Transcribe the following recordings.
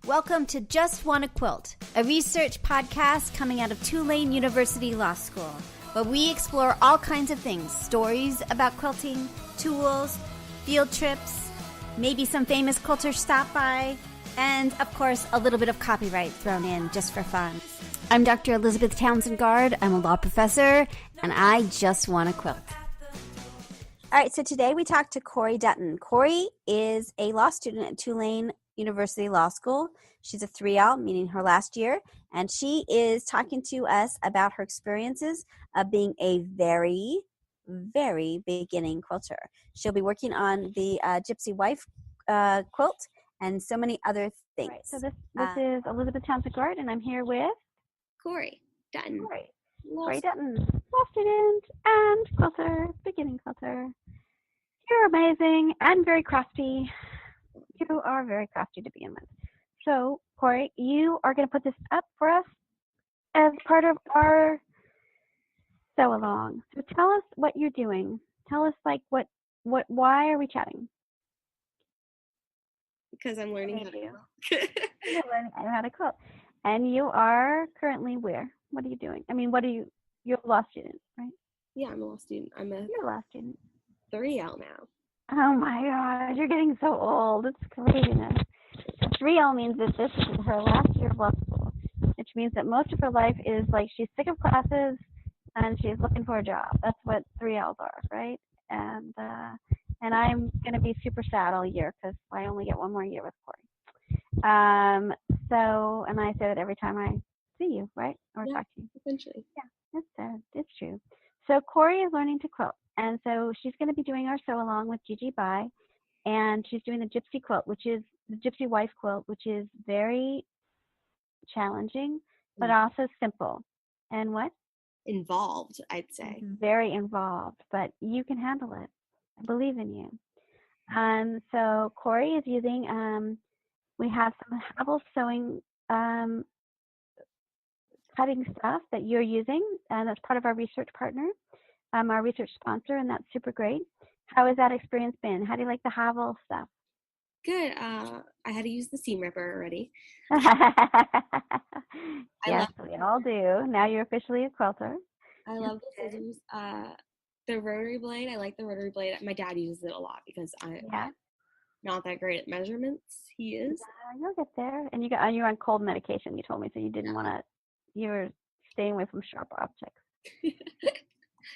Welcome to Just Wanna Quilt, a research podcast coming out of Tulane University Law School, where we explore all kinds of things, stories about quilting, tools, field trips, maybe some famous quilters stop by, and, of course, a little bit of copyright thrown in just for fun. I'm Dr. Elizabeth Townsend-Gard. I'm a law professor, and I just want to quilt. All right, so today we talked to Corrie Dutton. Corrie is a law student at Tulane University Law School. She's a 3L, meaning her last year, and she is talking to us about her experiences of being a very, very beginning quilter. She'll be working on the Gypsy Wife quilt and so many other things. Right, so this is Elizabeth Townsend-Gard, and I'm here with Corrie Dutton. Corrie Dutton, law student and quilter, beginning quilter. You're amazing and very crafty. You are very crafty to begin with. So, Corrie, you are going to put this up for us as part of our sew along. So tell us what you're doing. Tell us why are we chatting? Because I'm learning how to quilt. You're learning how to quilt. And you are currently where? What are you doing? I mean, you're a law student, right? Yeah, I'm a law student. You're a law student. 3L now. Oh my God, you're getting so old. It's craziness. 3L means that this is her last year of law school, which means that most of her life is like she's sick of classes and she's looking for a job. That's what 3Ls are, right? And I'm going to be super sad all year because I only get one more year with Corrie. So, and I say that every time I see you, right? Or talk to you. Essentially. Yeah, it's true. So Corrie is learning to quilt. And so she's going to be doing our sew along with Gigi Baay. And she's doing the Gypsy quilt, which is the Gypsy Wife quilt, which is very challenging, but also simple. And what? Involved, I'd say. Very involved, but you can handle it. I believe in you. So Corrie is using, we have some Havel sewing cutting stuff that you're using, and that's part of our research partner, our research sponsor, and that's super great. How has that experience been? How do you like the Havel stuff? Good. I had to use the seam ripper already. Yes, we all do. Now you're officially a quilter. I love the scissors. The rotary blade, I like the rotary blade. My dad uses it a lot because I'm not that great at measurements. He is. You'll get there. And you're on cold medication, you told me, so you didn't want to, you were staying away from sharp objects.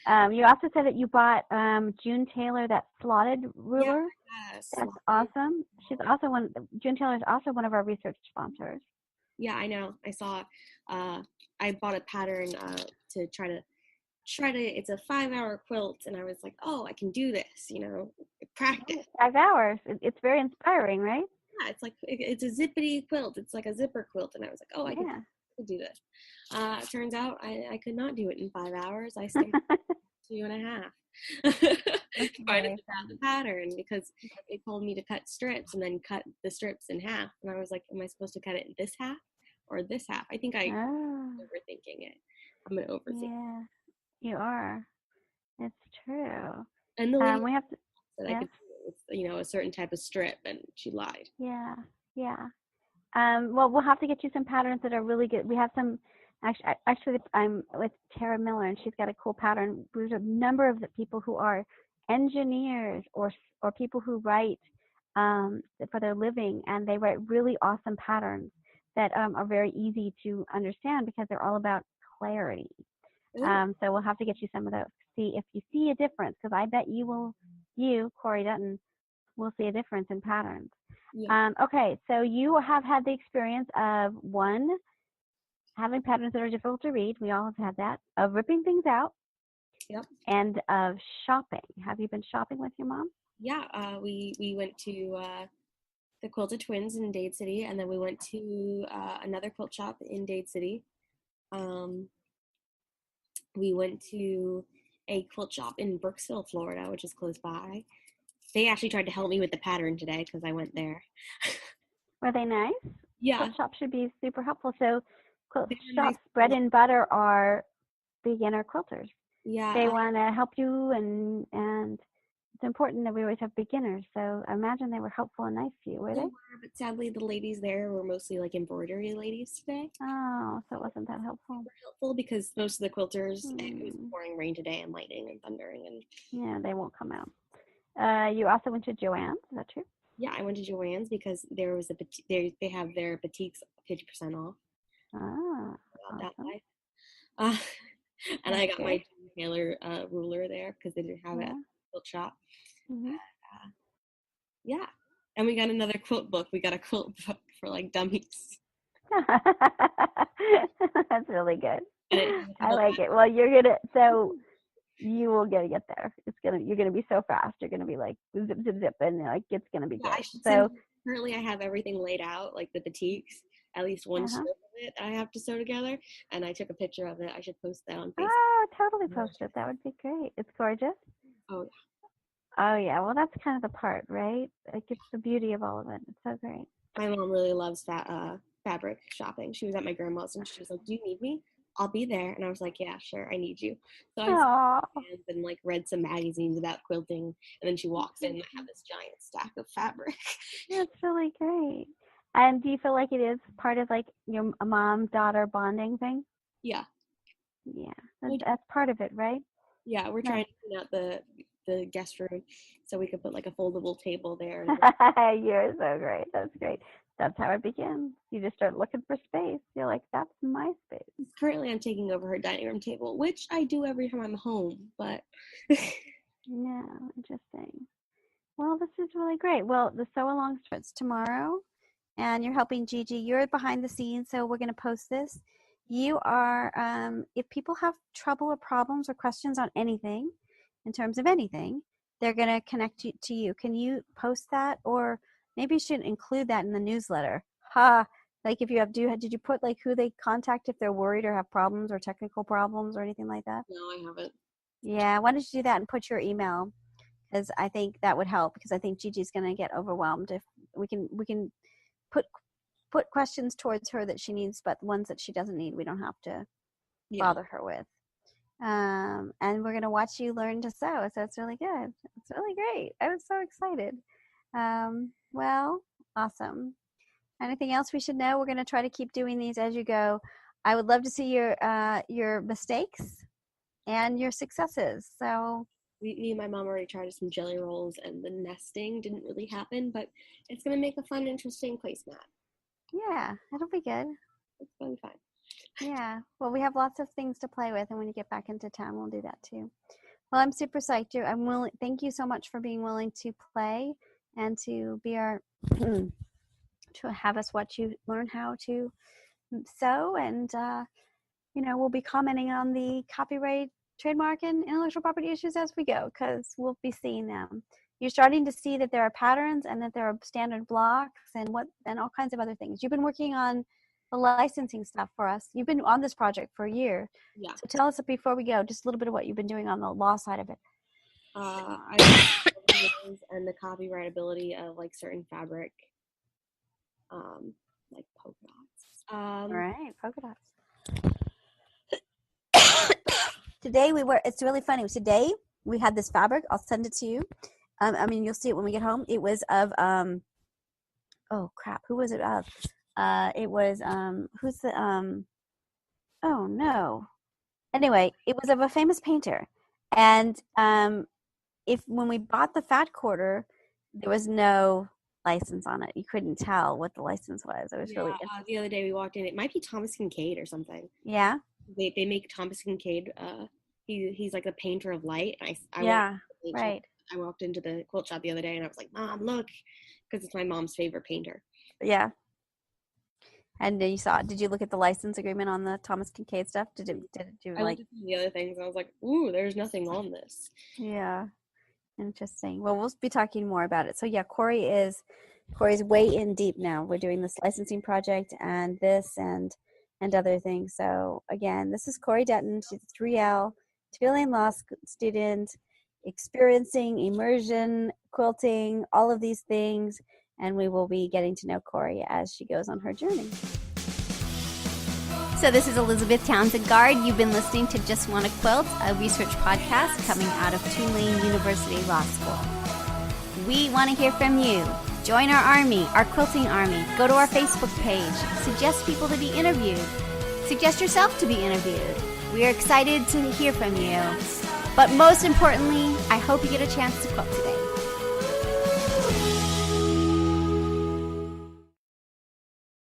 You also said that you bought June Taylor that slotted ruler. Yes. That's awesome. June Taylor is also one of our research sponsors. Yeah, I know. I saw. I bought a pattern to try to. It's a 5-hour quilt, and I was like, oh, I can do this. Practice. 5 hours. It's very inspiring, right? Yeah, it's a zippity quilt. It's like a zipper quilt, and I was like, oh, I can do this. It turns out I could not do it in 5 hours. I stayed 2.5 trying to figure out the pattern because they told me to cut strips and then cut the strips in half, and I was like, am I supposed to cut it in this half or this half? I think I'm overthinking it. I'm gonna overthink. Yeah, you are. It's true. And the lady we have to. said I could do it with, a certain type of strip, and she lied. Yeah. Well, we'll have to get you some patterns that are really good. We have some. Actually, I'm with Tara Miller, and she's got a cool pattern. There's a number of the people who are engineers or people who write for their living, and they write really awesome patterns that are very easy to understand because they're all about clarity. So we'll have to get you some of those. See if you see a difference, because I bet you, Corrie Dutton, will see a difference in patterns. Yeah. Okay, so you have had the experience of having patterns that are difficult to read. We all have had that. Of ripping things out. Yep. And of shopping. Have you been shopping with your mom? Yeah, we went to the Quilted Twins in Dade City, and then we went to another quilt shop in Dade City. We went to a quilt shop in Brooksville, Florida, which is close by. They actually tried to help me with the pattern today because I went there. Were they nice? Yeah. Quilt shops should be super helpful. So quilt shops, nice. bread and butter, are beginner quilters. Yeah. They want to help you and it's important that we always have beginners. So I imagine they were helpful and nice to you, were they? But sadly, the ladies there were mostly like embroidery ladies today. Oh, so it wasn't that helpful. Helpful because most of the quilters, it was pouring rain today and lightning and thundering. And yeah, they won't come out. You also went to Joann's, is that true? Yeah, I went to Joann's because there was they have their boutiques 50% off. Ah, About that awesome. life. And I got my Taylor ruler there because they didn't have it at the quilt shop. Mm-hmm. Yeah, and we got another quilt book. We got a quilt book for like dummies. That's really good. I like it. Well, you will get there. You're gonna be so fast. You're gonna be like zip zip zip, and like it's gonna be good. Currently I have everything laid out, like the boutiques, at least one strip of it I have to sew together, and I took a picture of it. I should post that on Facebook. Oh, totally post it. That would be great. It's gorgeous. Oh yeah. Oh yeah. Well, that's kind of the part, right? It gets the beauty of all of it. It's so great. My mom really loves fabric shopping. She was at my grandma's and she was like, "Do you need me? I'll be there." And I was like, "Yeah, sure, I need you." So I and like read some magazines about quilting, and then she walks in and I have this giant stack of fabric. That's really great. And do you feel like it is part of like your mom-daughter bonding thing? Yeah. Yeah, that's part of it, right? Yeah, we're trying to clean out the guest room so we could put like a foldable table there. You're so great. That's great. That's how it begins. You just start looking for space. You're like, that's my space. Currently, I'm taking over her dining room table, which I do every time I'm home, but... Yeah, interesting. Well, this is really great. Well, the sew along starts tomorrow, and you're helping Gigi. You're behind the scenes, so we're going to post this. You are, if people have trouble or problems or questions on anything, in terms of anything, they're going to connect you to you. Can you post that, or maybe you should include that in the newsletter? Like if you have, did you put like who they contact if they're worried or have problems or technical problems or anything like that? No, I haven't. Yeah, why don't you do that and put your email? Because I think that would help, because I think Gigi's going to get overwhelmed if we can put questions towards her that she needs, but the ones that she doesn't need, we don't have to bother her with. And we're going to watch you learn to sew, so it's really good. It's really great. I was so excited. Well, awesome. Anything else we should know? We're going to try to keep doing these as you go. I would love to see your mistakes and your successes. So me and my mom already tried some jelly rolls, and the nesting didn't really happen, but it's going to make a fun, interesting placemat. Yeah, it'll be good. It's going to be fun. Yeah, well, we have lots of things to play with, and when you get back into town, we'll do that too. Well, I'm super psyched. I'm willing. Thank you so much for being willing to play and to be our to have us watch you learn how to sew, and we'll be commenting on the copyright, trademark, and intellectual property issues as we go, because we'll be seeing them. You're starting to see that there are patterns and that there are standard blocks and all kinds of other things. You've been working on the licensing stuff for us. You've been on this project for a year. Yeah. So tell us before we go, just a little bit of what you've been doing on the law side of it. And the copyrightability of like certain fabric, like polka dots. Right, polka dots. Today it's really funny. Today we had this fabric. I'll send it to you. You'll see it when we get home. It was of, oh crap, who was it of? It was, who's the, oh no. Anyway, it was of a famous painter. And when we bought the fat quarter, there was no license on it. You couldn't tell what the license was. It was really interesting. The other day we walked in, it might be Thomas Kincaid or something. Yeah. They make Thomas Kincaid, he's like a painter of light. Right. I walked into the quilt shop the other day and I was like, Mom, look, because it's my mom's favorite painter. Yeah. And then did you look at the license agreement on the Thomas Kincaid stuff? I looked at the other things and I was like, ooh, there's nothing on this. Yeah. Interesting. Well, we'll be talking more about it. So yeah, Corrie's way in deep now. We're doing this licensing project and this and other things. So again, this is Corrie Dutton. She's a 3L Tulane Law student, experiencing immersion, quilting, all of these things, and we will be getting to know Corrie as she goes on her journey. So this is Elizabeth Townsend Guard. You've been listening to Just Wanna Quilt, a research podcast coming out of Tulane University Law School. We want to hear from you. Join our army, our quilting army. Go to our Facebook page. Suggest people to be interviewed. Suggest yourself to be interviewed. We are excited to hear from you. But most importantly, I hope you get a chance to quilt today.